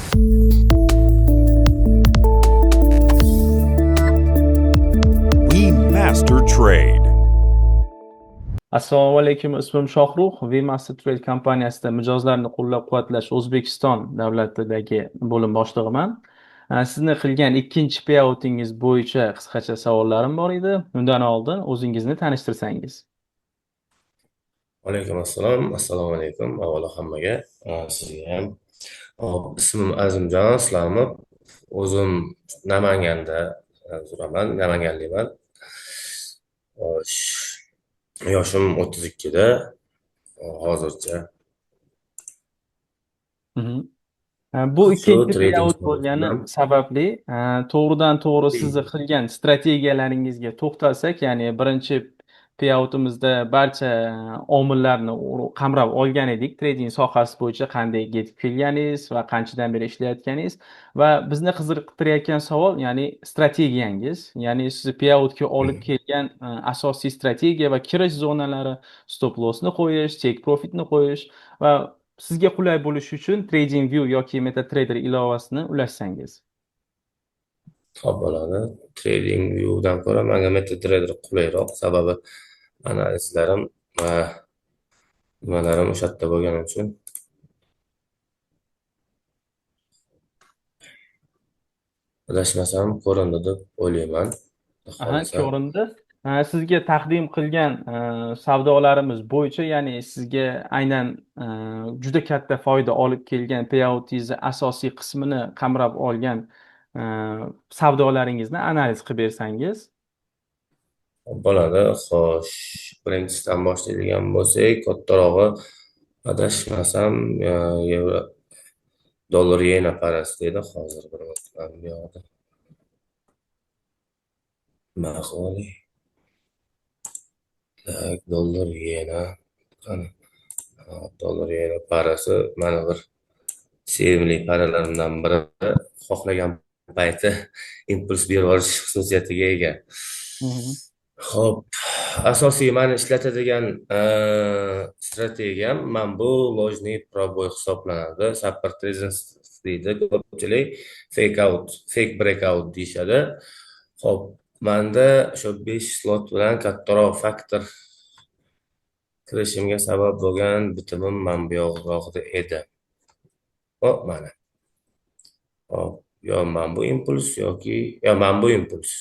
We master trade. Assalomu alaykum, ismim Shohrux. Vmaster Trade kompaniyasida mijozlarni qo'llab-quvvatlash O'zbekiston davlatidagi bo'lim boshlig'iman. Sizni qilgan ikkinchi payoutingiz bo'yicha qisqacha savollarim bor edi. Undan oldin o'zingizni tanishtirsangiz. Alaykum assalom, assalomu alaykum. Avvalo hammaga, sizga ham. Ismim Azimjon Islomov. O'zim Namanganda turaman, Namanganliman. Xo'sh, yoshim 32 da, hozircha. Bu Shu ikkinchi trading payout bo'lgani bilan sababli to'g'ridan to'g'ri sizni qilgan strategiyalaringizga to'xtalsak, ya'ni birinchi payoutimizda barcha omillarni qamrab olgan edik. Trading sohasi bo'yicha qanday yetib kelganingiz va qanchadan beri ishlayotganingiz va bizni qiziqtirayotgan savol, ya'ni strategiyangiz, ya'ni sizni payoutga olib kelgan asosiy strategiya va kirish zonalari, stop lossni qo'yish, take profitni qo'yish va sizga qulay bo'lishi uchun TradingView yoki MetaTrader ilovasini ulashsangiz. Xo'p bo'ladi. TradingView'dan ko'ra menga MetaTrader qulayroq, sababi analizlarim va nimalarim o'sha yerda bo'lgani uchun. Adashmasam ko'rindi deb o'ylayman. Xohlasa Ko'rindi. Sizga taqdim qilgan savdolarimiz bo'yicha, ya'ni sizga aynan juda katta foyda olib kelgan payoutingizni asosiy qismini qamrab olgan savdolaringizni analiz qilib bersangiz. bo'ladi. Xo'sh, birinchisidan boshlaydigan bo'lsak, kattarog'i adashmasam yevro dollar yena parasi deydi. Hozir bir o'tman bu yoqda. Maqoli. Tak, dollar yena. Qani. Dollar yena parasi mana bir sevimli paralarimdan biri. Xohlagan payti impuls berib yuborish xususiyatiga ega. Xo'p, asosiy meni ishlatadigan strategiyam mana bu ложный пробой hisoblanadi. Support resistance deydi. Ko'pchilik fake breakout deyishadi. Xo'p, menda shu 5 slot bilan kattaroq faktor kirishimga sabab bo'lgan bitimim mana bu yoqda edi. Xo'p, mana. Hop, yo mana bu impuls yoki mana bu impuls.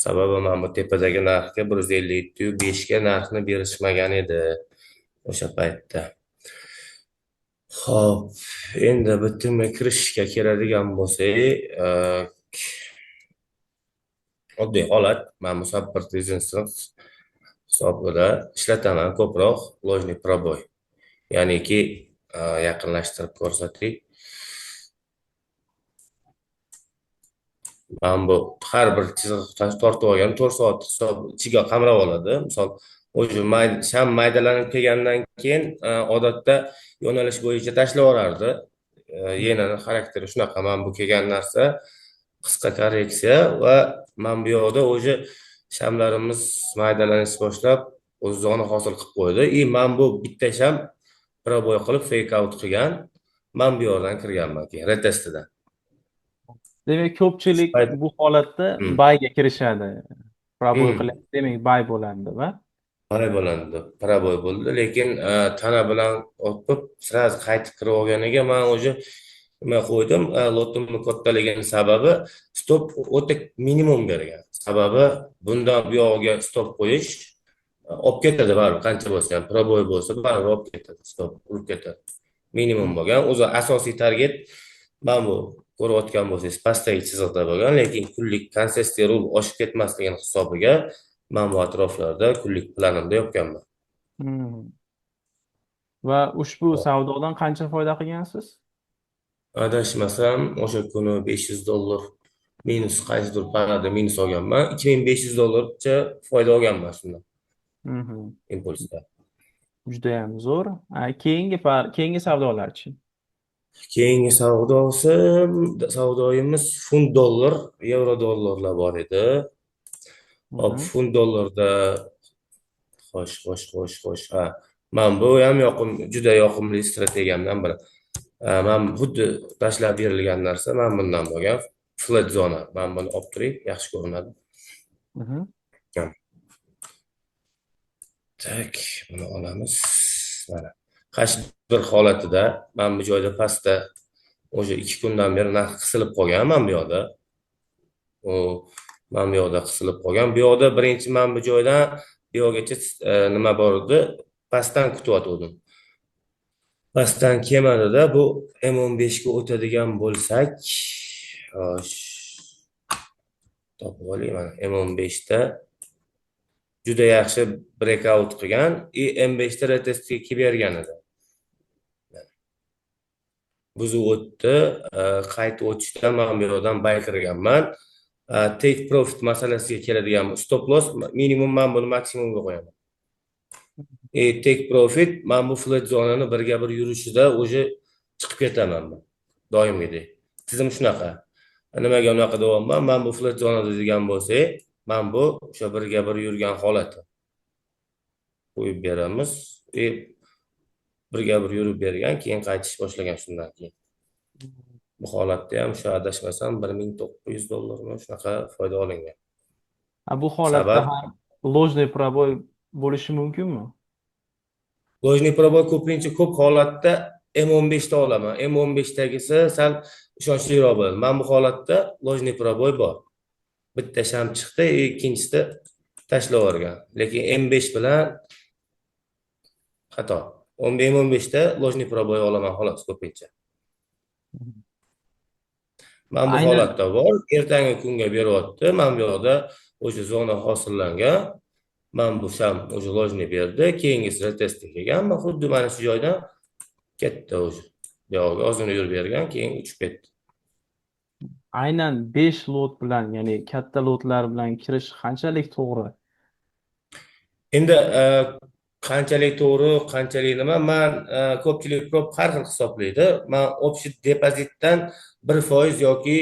Sababi mana bu tepadagi narxga 157.5 ga narxni berishmagan edi o'sha paytda. Xo'p, endi bitimga kirishga keladigan bo'lsak, oddiy holat, mana bu support resistance hisobida ishlataman ko'proq ложный пробой. Ya'niki yaqinlashtirib ko'rsatdik. Mana bu har bir chiziq tortib olgan 4 soat hisob ichiga qamrab oladi. Misol, o'sha sham maydalanib kelgandan keyin odatda yo'nalish bo'yicha tashlab yuborardi. Yenani xarakteri shunaqa, mana bu kelgan narsa qisqa korreksiya va mana bu yoqda o'sha shamlarimiz maydalanishni boshlab o'zini hosil qilib qo'ydi. Mana bu bitta sham proboy qilib fake out qilgan. Mana bu yoqdan kirganman keyin retestidan. Demak, ko'pchilik bu holatda buyga kirishadi. Proboy qiladi, demak buy bo'ladi va buy bo'ladi. Proboy bo'ldi, lekin tana bilan o'tib sразу qaytib kirib olganiga men o'sha nima qo'ydim, lotimni kattaligini sababi stop o'ta minimum bergan. Sababi bundan bu yog'iga stop qo'yish olib ketadi baribir, qancha bo'lsa ham proboy bo'lsa baribir olib ketadi, stop urib ketadi. Minimum bo'lgan. O'zi asosiy target mana bu ko'rayotgan bo'lsangiz pastdagi chiziqda bo'lgan, lekin kunlik konsessiya rul oshib ketmasligini hisobiga men bu atroflarda kunlik planimda yopganman. Va ushbu savdodan qancha foyda qilgansiz? Adashmasam o'sha kuni $500 minus qaysidir parada minus olganman. $2500 foyda olganman shundan. Impulsda. Juda ham zo'r. Keyingi savdolar-chi? Keyingi savdoyimiz funt dollar, yevro dollarlar bor edi. Hop, funt dollarda xo'sh. Ha, men bu ham juda yoqimli strategiyamdan biri. Man xuddi tashlab berilgan narsa, man bundan bo'lgan flat zona. Man buni olib turay, yaxshi ko'rinadi. Mhm. Tak, buni olamiz. Mana. H1 holatida man bu joyda pastda o'sha 2 kundan beri narx qisilib qolgan man bu yoqda. Man bu yoqda qisilib qolgan. Bu yoqda birinchi man bu joydan bu yoqgacha nima bor edi? Pastdan kutyotgandim. Pastdan kelmadida bu M15 ga o'tadigan bo'lsak, topib olaylik mana M15 da juda yaxshi breakout qilgan, M5 da retestga kelib bergan edi. Buzib o'tdi, qaytib o'tishdan men bu yerdan buy kirganman. Take profit masalasiga keladigan stop loss minimum men buni maksimumga qo'yaman. Take profit men bu flat zonani birga bir yurishida o'zi chiqib ketaman men. Doimgidek. Tizim shunaqa. Nimaga unaqa deyapman? Men bu flat zonada degan bo'lsak, men bu o'sha birga bir yurgan holati. Qo'yib beramiz. Birga bir yurib bergan, keyin qaytish boshlagan shundan keyin. Bu holatda ham shu adashmasam $1900 shunaqa foyda olingan. Bu holatda Sabab ham ложный пробой bo'lishi mumkinmi? Ложный пробой ko'pincha ko'p holatda M15 da olaman. M15 dagisi sal ishonchliroq bo'ladi. Men bu holatda ложный пробой bor. Bitta sham chiqdi, ikkinchisida tashlab yuborgan. Lekin M5 bilan xato. M15 da ложный пробой olaman xolos ko'pincha. Men bu holatda bor, ertangi kunga beryapti. Men bu yoqda o'sha zona hosillangan. Men bu sham o'sha ложный berdi, keyingisi retestga kelgan. Men xuddi mana shu joydan ketdi o'sha. Bu yoqqa ozgina yurib bergan, keyin uchib ketdi. Aynan 5 lot bilan, ya'ni katta lotlar bilan kirish qanchalik to'g'ri? Endi qanchalik to'g'ri, qanchalik nima, men ko'pchilik ko'p har xil hisoblaydi. Men общий depozitdan 1% yoki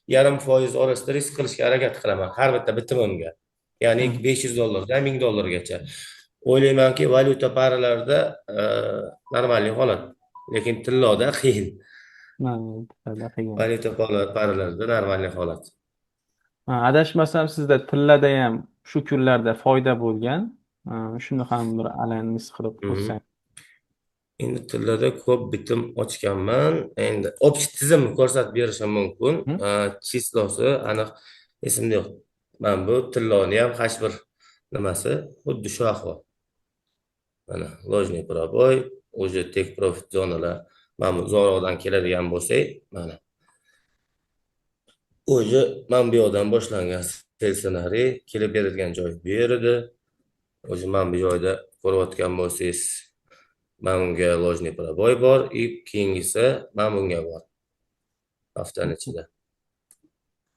0,5% orasida risk qilishga harakat qilaman har bitta bitimimga. Ya'ni $500 dan $1000 gacha. O'ylaymanki, valyuta paralarida normal holat, lekin tilloda qiyin. Valyuta paralarida normal holat. Adashmasam sizda tillada ham shu kunlarda foyda bo'lgan. Shuni ham bir analiz qilib ko'rsang. Endi tillada ko'p bitim ochganman. Endi общий tizimni ko'rsatib berishim mumkin. Chislosi aniq esimda yo'q. Men bu tilloni ham H1 nimasi xuddi shu ahvol. Mana ложный пробой, o'zi take profit zonalar. Men bu zo'roqdan keladigan bo'lsak, mana. O'zi men bu yoqdan boshlangan ssenariy kelib beradigan joy bu yerda. O'zi men bu joyda ko'rayotgan bo'lsangiz, men bunga ложный пробой bor, keyingisi men bunga bor. Haftaning ichida.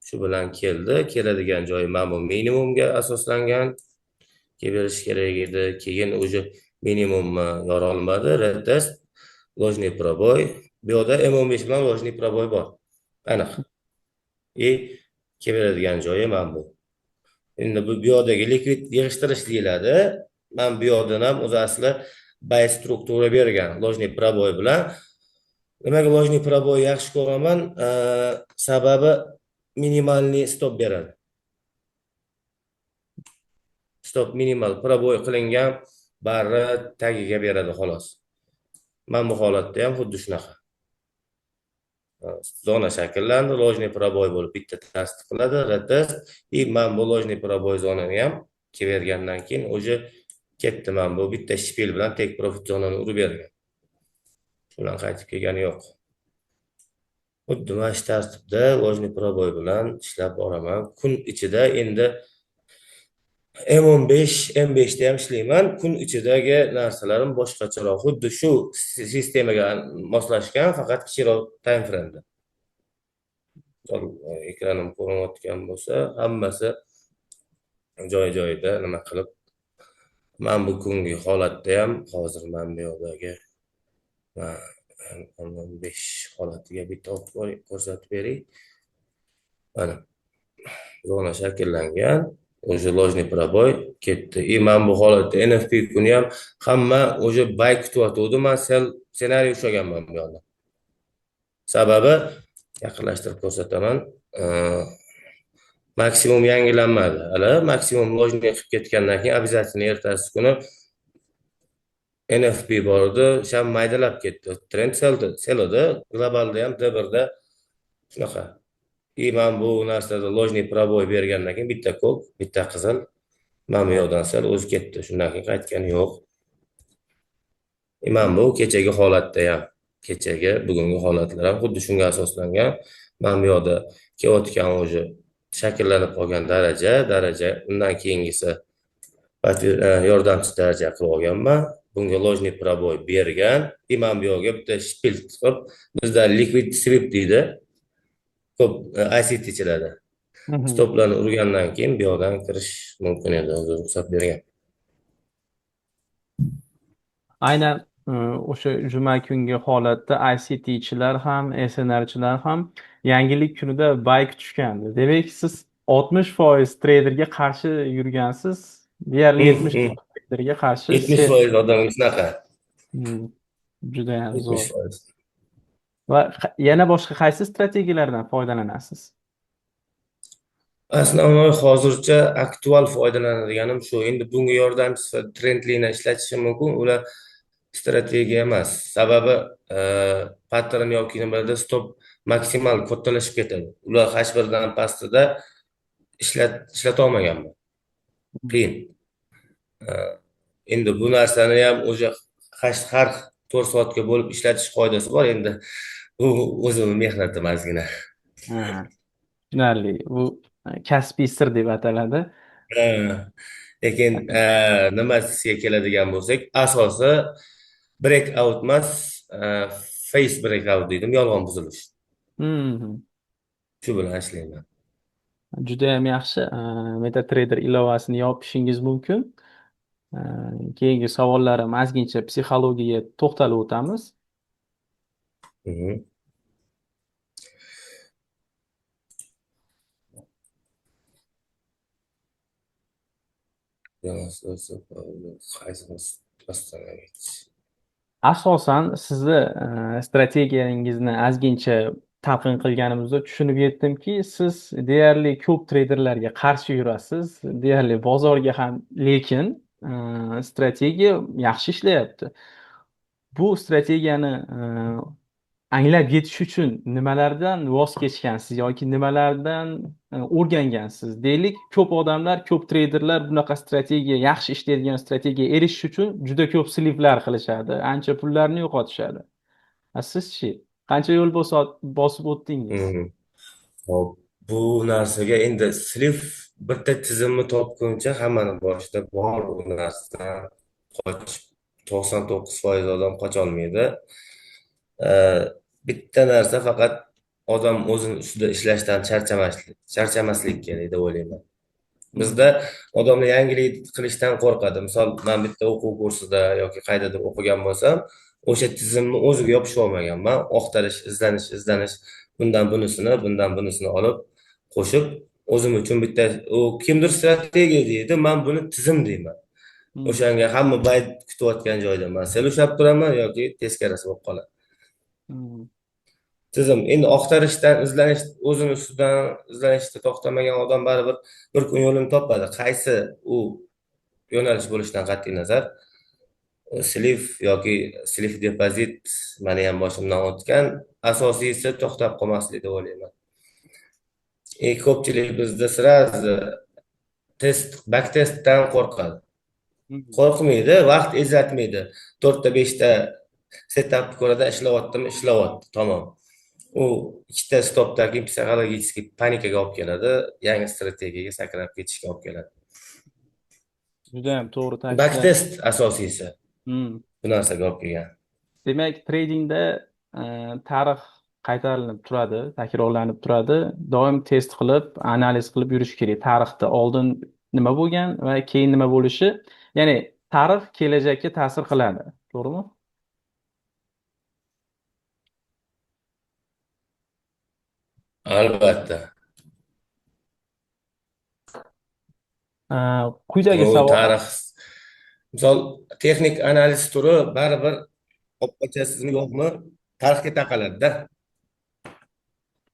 Shu bilan keladigan joyi men bu minimumga asoslangan. Kelib berish kerak edi, keyin o'zi minimumni yora olmadi, retest, ложный пробой. Bu yerda M15 bilan ложный пробой bor. Aniq. Kelib beradigan joyi men bu. Endi bu yoqdagi likvid yig'ishtirish deyiladi. Men bu yoqdan ham o'zi asli buy struktura bergan ложный пробой bilan. Nimaga ложный пробой yaxshi ko'raman? Sababi minimalniy stop beradi. Stop minimal пробой qilingan barra tagiga beradi xolos. Men bu holatda ham xuddi shunaqa. Zona shakllandi, ложный пробой bo'lib bitta tasdiqladi, retest, men bu ложный пробой zonani ham kelib bergandan keyin o'zi ketdi. Men bu bitta shpil bilan take profit zonani urib bergan. Shundan qaytib kelgani yo'q. Xuddi mana shu tartibda ложный пробой bilan ishlab boraman. Kun ichida endi M15, M5 da ham ishlayman. Kun ichidagi narsalarim boshqacharoq. Xuddi shu sistemaga moslashgan, faqat kichikroq time frame'da. Ekranim ko'rinayotgan bo'lsa, hammasi joy-joyida nima qilib. Men bu kungi holatda ham hozir men bu yoqdagi 15 holatiga bitta ko'rsatib beray. Mana zona shakllangan. O'sha ложный пробой ketdi. Men bu holatda NFP kuni ham hamma o'sha buy kutyotdi. Men ssenariy ushlaganman bu yoqda. Sababi, yaqinlashtirib ko'rsataman. Maksimum yangilanmadi. Hali maksimum lojni qilib ketgandan keyin обязательно ertasi kuni NFP bor edi, sham maydalab ketdi. Trend selodi, globalda ham D1da shunaqa. Man bu narsada lojniy proboy bergandan keyin bitta ko'k, bitta qizil, mana bu yoqdan sal o'zi ketdi. Shundan keyin qaytgani yo'q. Man bu kechagi holatda ham, kechagi, bugungi holatlar ham xuddi shunga asoslangan. Mana bu yoqda kelayotgan o'zi shakllanib qolgan daraja, undan keyingisi yordamchi daraja qilib olganman. Bunga lojniy proboy bergan. Man bu yoqqa bitta shpil qilib, bizda liquid sweep deydi. Ko'p ICTchilarda. Stoplarni urgandan keyin bu yoqdan kirish mumkin edi, o'zi ruxsat bergan. Aynan o'sha juma kungi holatda ICTchilar ham, SNRchilar ham yangilik kunida bayk tushgandi. Demak, siz 60% treyderga qarshi yurgansiz, deyarli 70% treyderga qarshi 70% odamga shunaqa. Juda ham zo'r. 70%. Va yana boshqa qaysi strategiyalardan foydalanasiz? Основной hozircha aktual foydalanadiganim shu. Endi bunga yordamchi trendlini ishlatishim mumkin. Ular strategiya emas. Sababi pattern yoki nimalarda stop maksimal kattalashib ketadi. Ular H1dan pastida ishlata olmaganman. Qiyin. Endi bu narsani ham o'sha har 4 soatga bo'lib ishlatish qoidasi bor. Endi bu o'zimning mehnatim ozgina. Tushunarli. Bu kasbiy sir deb ataladi. Lekin nimasiga keladigan bo'lsak, asosi breakout emas, face breakout deydim, yolg'on buzilish. Shu bilan ishlayman. Juda ham yaxshi. MetaTrader ilovasini yopishingiz mumkin. Keyingi savollarim ozgincha psixologiyaga to'xtalib o'tamiz. Asosan sizni strategiyangizni ozgincha talqin qilganimizda tushunib yetdimki, siz deyarli ko'p treyderlarga qarshi yurasiz, deyarli bozorga ham, lekin strategiya yaxshi ishlayapti. Bu strategiyani anglab yetish uchun nimalardan voz kechgansiz yoki nimalardan o'rgangansiz? Deylik, ko'p odamlar, ko'p treyderlar bunaqa strategiya, yaxshi ishlaydigan strategiyaga erishish uchun juda ko'p slivlar qilishadi, ancha pullarni yo'qotishadi. Sizchi, qancha yo'l bosib o'tdingiz? Hop, bu narsaga endi sliv bitta tizimni topguncha hammani boshida bor bu narsadan qochib 99% odam qocholmaydi. Bitta narsa faqat odam o'zini ustida ishlashdan charchamaslik kerak deb o'ylayman. Bizda odamlar yangilik qilishdan qo'rqadi. Misol, men bitta o'quv kursida yoki qaydadir o'qigan bo'lsam, o'sha tizimni o'ziga yopishib olmaganman. Oqtarish, izlanish, bundan bunisini olib, qo'shib, o'zim uchun bitta kimdir strategiya deydi, men buni tizim deyman. O'shanga hamma bayt kutayotgan joyda men sel ushlab turaman yoki teskarasi bo'lib qoladi. Tizim. Endi oqtarishdan, o'zini ustidan izlanishda to'xtamagan odam baribir bir kun yo'lini topadi. Qaysi u yo'nalish bo'lishidan qat'iy nazar, sliv yoki sliv depozit meni ham boshimdan o'tgan, asosiysi to'xtab qolmaslik deb o'ylayman. Ko'pchilik bizda sirazi back testdan qo'rqadi. Qo'rqmaydi, vaqt ezatmaydi. 4 ta 5 ta setapni ko'radi, ishlayaptimi, tamom. U ikkita stopdan keyin psixologik panikaga olib keladi, yangi strategiyaga sakrab ketishga olib keladi. Juda ham to'g'ri ta'kidladingiz. Backtest asosiysi. Bu narsaga olib kelgan. Demak, tradingda tarix qaytarilib turadi, takrorlanib turadi. Doim test qilib, analiz qilib yurish kerak. Tarixda oldin nima bo'lgan va keyin nima bo'lishi, ya'ni tarix kelajakka ta'sir qiladi. To'g'rimi? Albatta. Quyidagi savol. Tarix. Misol, texnik analiz turi baribir olib qochasizmi yo'qmi, tarixga taqaladi-da.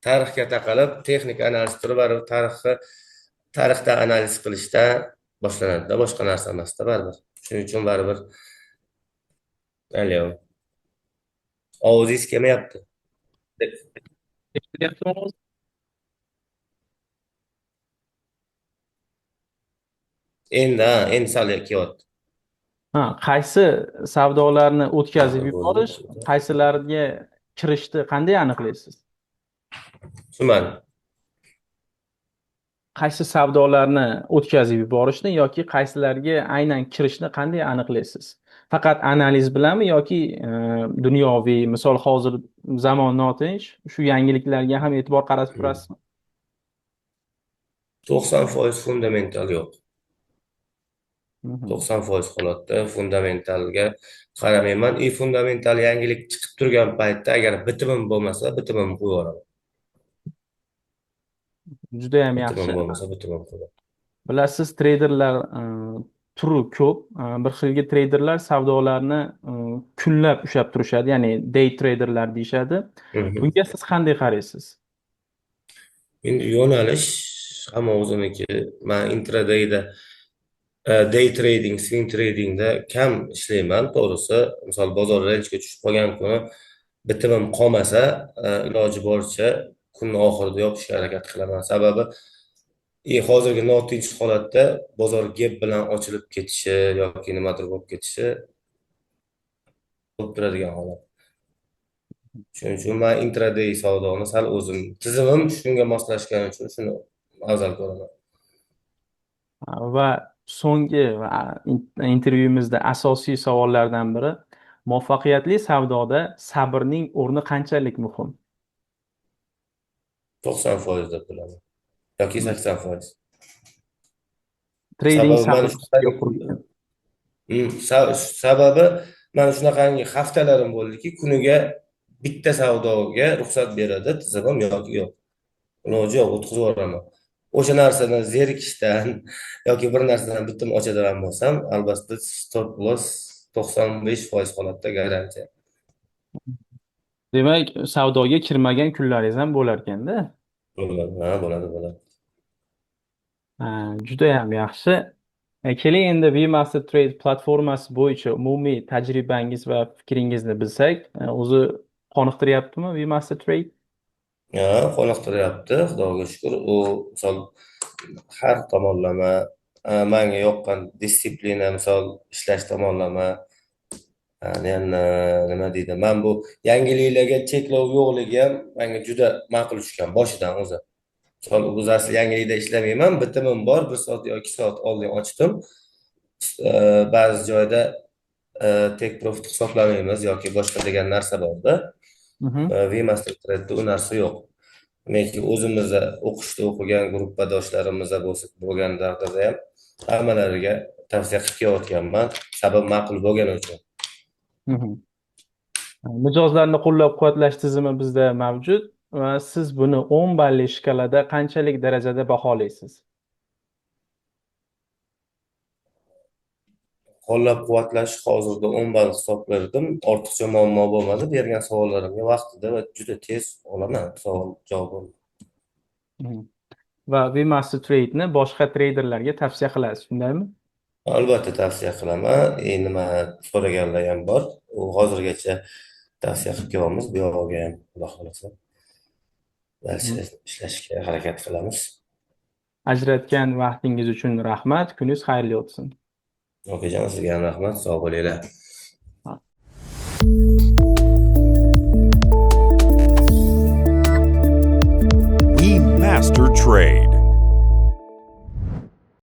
tarixga taqalib, texnik analiz turi baribir tarixda analiz qilishdan boshlanadi-da, boshqa narsa emas-da baribir. Shuning uchun baribir mayli, ovozingiz kelmayapti. Eshitilyaptimi? Endi sal kelyapti. Qaysi savdolarni o'tkazib Bo'ldi, yuborish, bo'ldi. qaysilariga kirishni qanday aniqlaysiz? Tushunmadim. Qaysi savdolarni o'tkazib yuborishni yoki qaysilariga aynan kirishni qanday aniqlaysiz? Faqat analiz bilanmi yoki dunyoviy, misol hozir zamon notinch, shu yangiliklarga ham e'tibor qaratib turasizmi? 90% fundamental yo'q. Mhm. 90% holatda fundamentalga qaramayman. Fundamental yangilik chiqib turgan paytda agar bitimim bo'lmasa, bitimimni qo'yib yuboraman. Judayam Bitimim yaxshi. bo'lmasa, bitimimni qo'yaman. Bilasiz, treyderlar turi ko'p. Bir xilgi treyderlar savdolarni kunlab ushlab turishadi, ya'ni day treyderlar deyishadi. Bunga siz qanday qaraysiz? Endi yo'nalish hamma o'ziniki. Men intradayda day trading, swing tradingda kam ishlayman, to'g'risi. Misol bozor ranjga tushib qolgan kuni bitimim qolmasa, iloji boricha kunning oxirida yopishga harakat qilaman. Sababi hozirgi notinch holatda bozor gap bilan ochilib ketishi yoki nimadir bo'lib ketishi bo'lib turadigan holat. Shuning uchun men intraday savdoni sal o'zim tizimim shunga moslashgani uchun shuni afzal ko'raman. Va so'nggi intervyumizda asosiy savollardan biri, muvaffaqiyatli savdoda sabrning o'rni qanchalik muhim? 90% deb bilaman. Yoki 80%. Trading Sababi sababi mana shunaqangi haftalarim bo'ldiki, kuniga bitta savdoga ruxsat beradi tizimim yoki yo'q. Iloji yo'q, o'tkazib yuboraman. O'sha narsani zerikishdan yoki bir narsadan bitim ochadigan bo'lsam, albatta stop loss 95% holatda garantiya. Demak, savdoga kirmagan kunlaringiz ham bo'lar ekanda. Bo'ladi. Juda ham yaxshi. Keling endi VMaster Trade platformasi bo'yicha umumiy tajribangiz va fikringizni bilsak, o'zi qoniqtiryaptimi VMaster Trade? Qoniqtiryapti, Xudoga shukr. U misol har tomonlama menga yoqqan disiplina, misol ishlash tomonlama, nima deydi, men bu yangiliklarga cheklov yo'qligi ham menga juda ma'qul tushgan boshidan o'zi. Misol o'zi asli yangilikda ishlamayman, bitimim bor, 1 soat yoki 2 soat oldin ochdim. Ba'zi joyda take profit hisoblamaymiz yoki boshqa degan narsa borda. VMaster Trade'da u narsa yo'q. Menki o'zimizda o'qishda o'qigan gruppadoshlarimiz bo'lgan taqdirda ham hammalariga tavsiya qilib kelayotganman, sabab ma'qul bo'lgani uchun. Mijozlarni qo'llab-quvvatlash tizimi bizda mavjud va siz buni 10 balli shkalada qanchalik darajada baholaysiz? Qo'llab-quvvatlash hozirda 10 ball hisobladim. Ortiqcha muammo bo'lmadi. Bergan savollarimga vaqtida va juda tez olaman savol-javobini. Va VMaster Trade'ni boshqa treyderlarga tavsiya qilasiz, shundaymi? Albatta tavsiya qilaman. Nima so'raganlar ham bor. U hozirgacha tavsiya qilib kelyapmiz. Bu yog'iga ham Xudo xolasa ishlashga harakat qilamiz. Ajratgan vaqtingiz uchun rahmat. Kuningiz xayrli o'tsin. Okajon, sizga ham rahmat. Sog' bo'linglar.